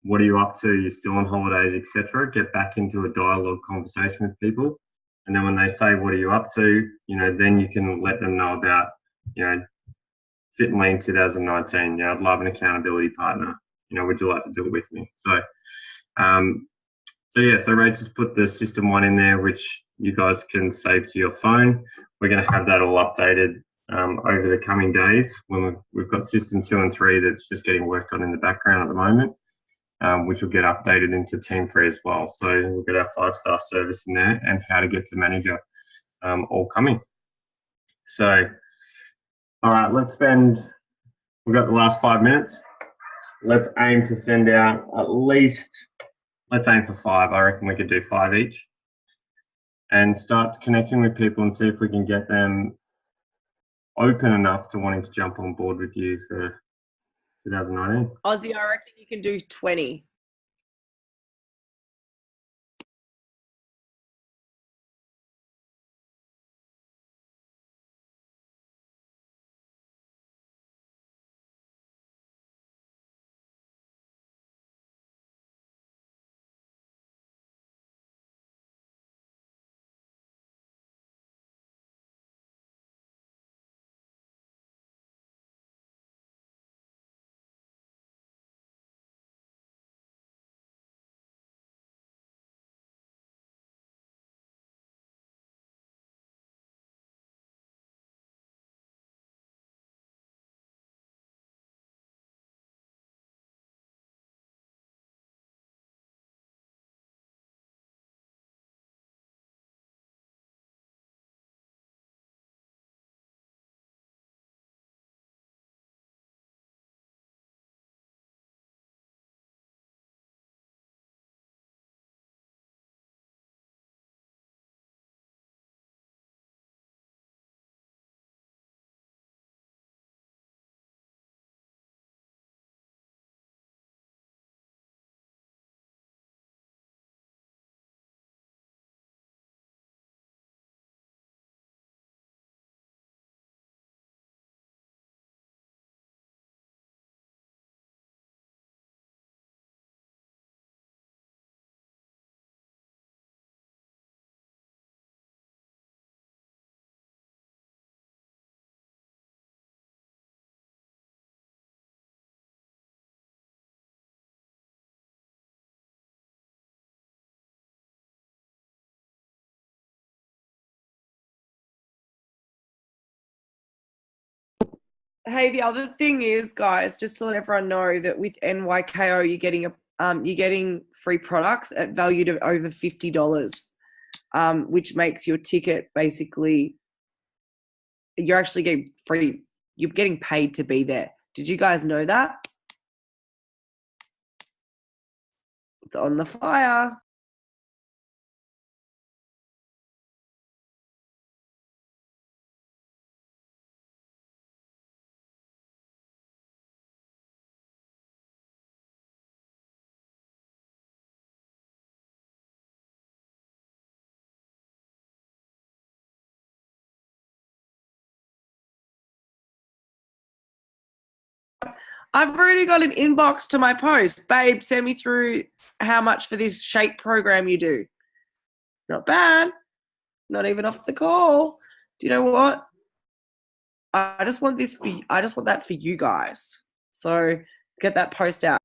What are you up to? You're still on holidays, etc. Get back into a dialogue conversation with people. And then when they say, what are you up to? Then you can let them know about, Fit and Lean 2019. I'd love an accountability partner. Would you like to do it with me? So, so Rachel's put the system one in there, which you guys can save to your phone. We're going to have that all updated over the coming days when we've got system 2 and 3 that's just getting worked on in the background at the moment, which will get updated into Team 3 as well. So we'll get our 5-star service in there and how to get to manager all coming. So, all right, we've got the last 5 minutes. Let's aim to send out let's aim for 5. I reckon we could do 5 each and start connecting with people and see if we can get them open enough to wanting to jump on board with you for 2019. Aussie, I reckon you can do 20. Hey, the other thing is, guys, just to let everyone know that with NYKO, you're getting free products at valued of over $50, which makes your ticket basically, you're actually getting free. You're getting paid to be there. Did you guys know that? It's on the flyer. I've already got an inbox to my post. Babe, send me through how much for this shape program you do. Not bad. Not even off the call. Do you know what? I just want that for you guys. So get that post out.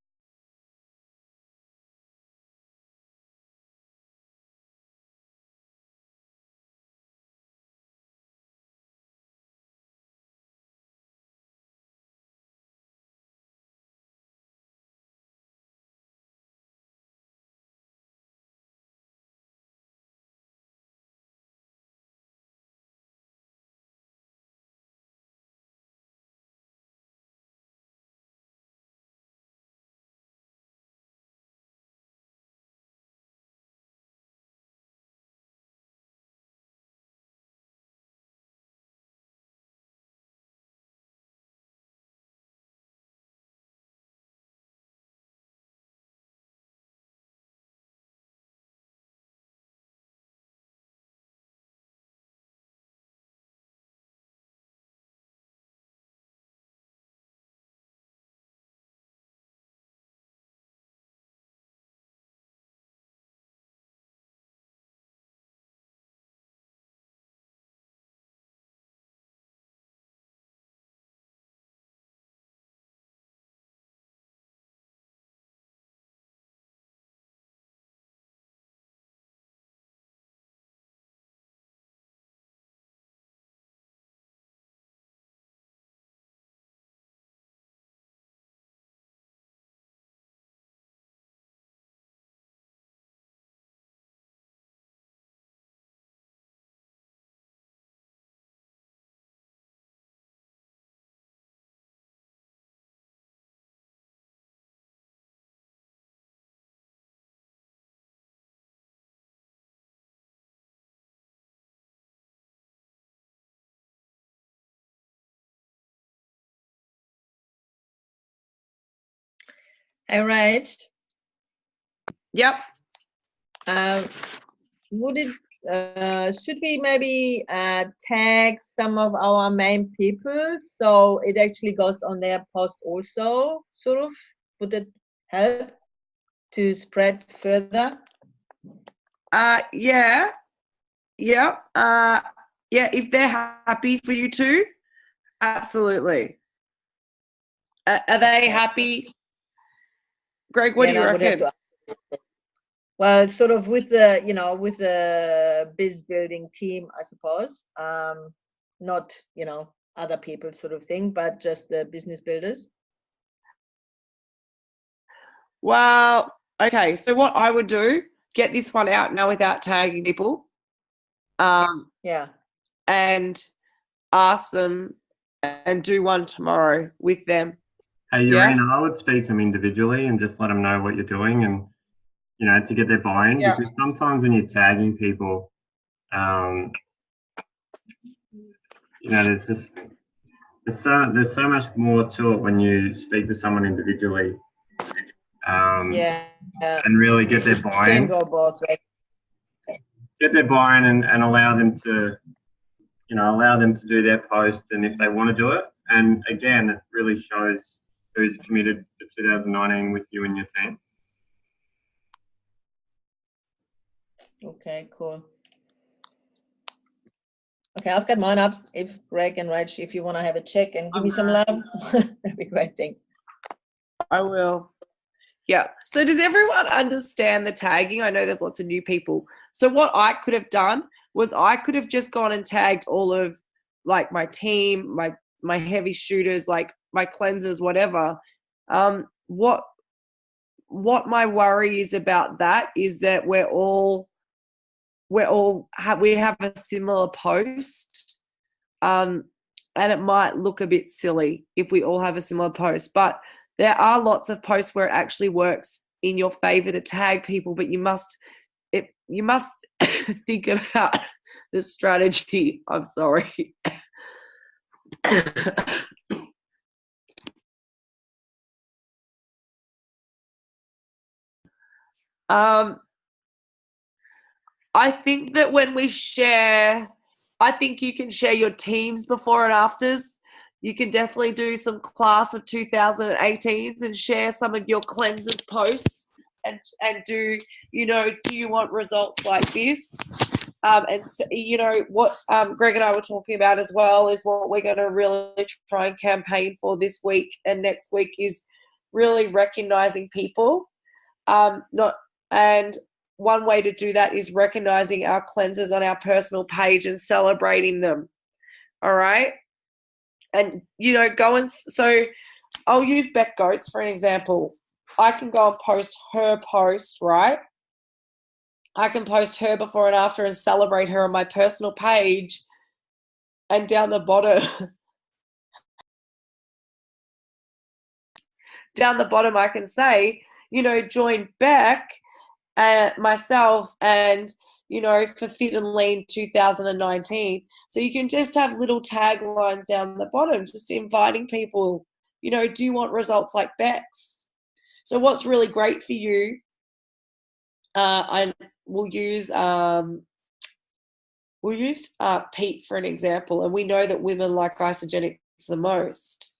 Hey, Rach. Yep. Would it should we maybe tag some of our main people so it actually goes on their post also? Sort of, would it help to spread further? Yeah. Yeah. Yeah. If they're happy for you to, absolutely. Are they happy? Greg, what do you I would have reckon? to. Well, sort of with the, with the biz building team, I suppose. Not, other people sort of thing, but just the business builders. Well, okay. So what I would do, get this one out now without tagging people. Yeah. And ask them and do one tomorrow with them. Hey, Yeah. Urena, I would speak to them individually and just let them know what you're doing and, to get their buy-in. Yeah. Because sometimes when you're tagging people, there's so much more to it when you speak to someone individually. Yeah. And really get their buy-in. Can go both ways. Get their buy-in and allow them to, do their post and if they want to do it. And again, it really shows who's committed to 2019 with you and your team. Okay, cool. Okay, I've got mine up. If Greg and Rach, if you want to have a check and give me some love, that'd be great. Thanks. I will. Yeah. So does everyone understand the tagging? I know there's lots of new people. So what I could have done was I could have just gone and tagged all of like my team, my heavy shooters, like my cleansers, whatever. What my worry is about that is that we have a similar post, and it might look a bit silly if we all have a similar post, but there are lots of posts where it actually works in your favor to tag people, but you must think about the strategy. I'm sorry. I think that when we share, I think you can share your teams before and afters. You can definitely do some class of 2018s and share some of your cleansers posts and do, do you want results like this? And what Greg and I were talking about as well is what we're going to really try and campaign for this week and next week is really recognizing people. One way to do that is recognizing our cleansers on our personal page and celebrating them. All right. And, so I'll use Beck Goats for an example. I can go and post her post, right? I can post her before and after and celebrate her on my personal page. And down the bottom, I can say, join Beck, myself, and for Fit and Lean 2019. So you can just have little taglines down the bottom, just inviting people, do you want results like Beck's? So what's really great for you, we'll use Pete for an example, and we know that women like Isagenix the most.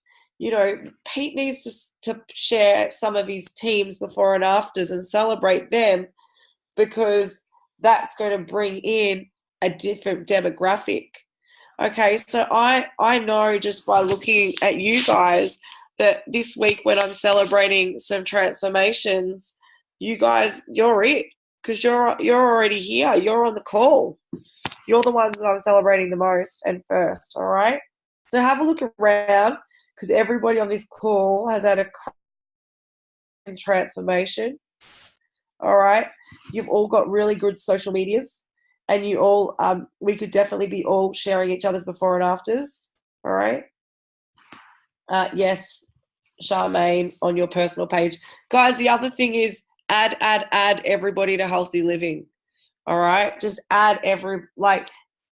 Pete needs to share some of his teams before and afters and celebrate them, because that's going to bring in a different demographic. Okay, so I know just by looking at you guys that this week when I'm celebrating some transformations, you guys, you're it, because you're already here. You're on the call. You're the ones that I'm celebrating the most and first, all right? So have a look around, because everybody on this call has had a transformation, all right? You've all got really good social medias, and you all, we could definitely be all sharing each other's before and afters, all right? Yes, Charmaine, on your personal page. Guys, the other thing is add everybody to Healthy Living, all right? Just add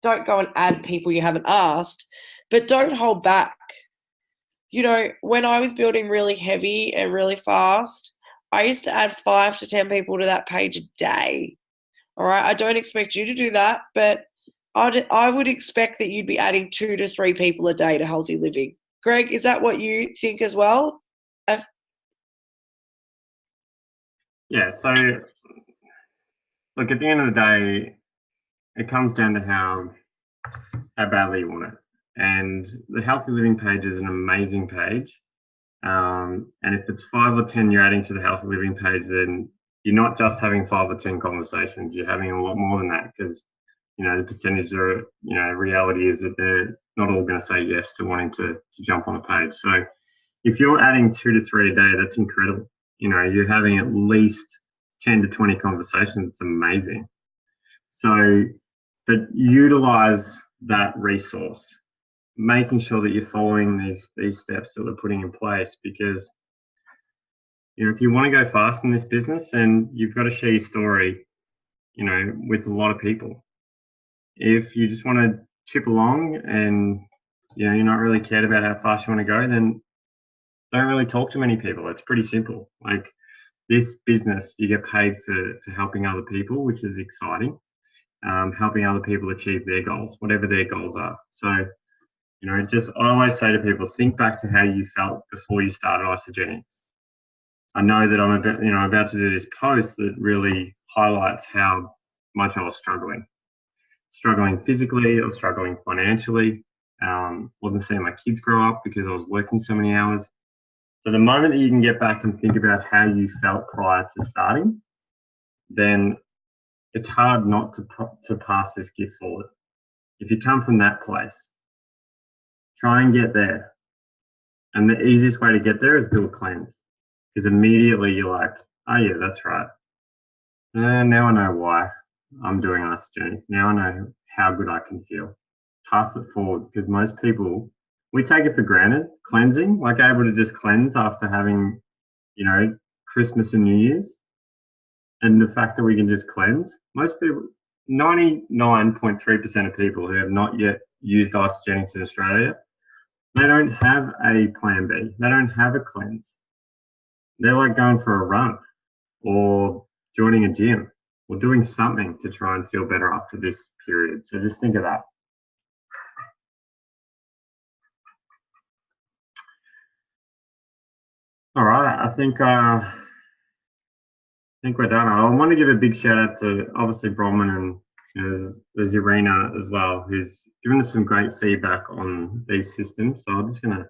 don't go and add people you haven't asked, but don't hold back. When I was building really heavy and really fast, I used to add 5 to 10 people to that page a day. All right. I don't expect you to do that, but I would expect that you'd be adding 2 to 3 people a day to Healthy Living. Greg, is that what you think as well? Yeah, so look, at the end of the day, it comes down to how badly you want it. And the Healthy Living page is an amazing page. And if it's 5 or 10 you're adding to the Healthy Living page, then you're not just having 5 or 10 conversations, you're having a lot more than that, because, you know, the percentage of, you know, reality is that they're not all going to say yes to wanting to jump on a page. So if you're adding 2 to 3 a day, that's incredible. You know, you're having at least 10 to 20 conversations. It's amazing. So, but utilize that resource, making sure that you're following these steps that we're putting in place, because, you know, if you want to go fast in this business, then you've got to share your story, you know, with a lot of people. If you just want to chip along and, you know, you're not really cared about how fast you want to go, then don't really talk to many people. It's pretty simple. Like, this business, you get paid for helping other people, which is exciting. Helping other people achieve their goals, whatever their goals are. So, you know, I always say to people, think back to how you felt before you started Isagenix. I know that I'm about to do this post that really highlights how much I was struggling physically, I was struggling financially, wasn't seeing my kids grow up because I was working so many hours. So the moment that you can get back and think about how you felt prior to starting, then it's hard not to pass this gift forward. If you come from that place, try and get there. And the easiest way to get there is do a cleanse, because immediately you're like, oh yeah, that's right. Now I know why I'm doing Isagenix. Now I know how good I can feel. Pass it forward, because most people, we take it for granted, cleansing, like able to just cleanse after having, you know, Christmas and New Year's. And the fact that we can just cleanse, most people, 99.3% of people who have not yet used Isagenix in Australia, they don't have a plan B. They don't have a cleanse. They're like going for a run or joining a gym or doing something to try and feel better after this period. So just think of that. All right, I think we're done. I want to give a big shout out to obviously Bronwyn and, you know, there's Irina as well, who's given us some great feedback on these systems. So I'm just going to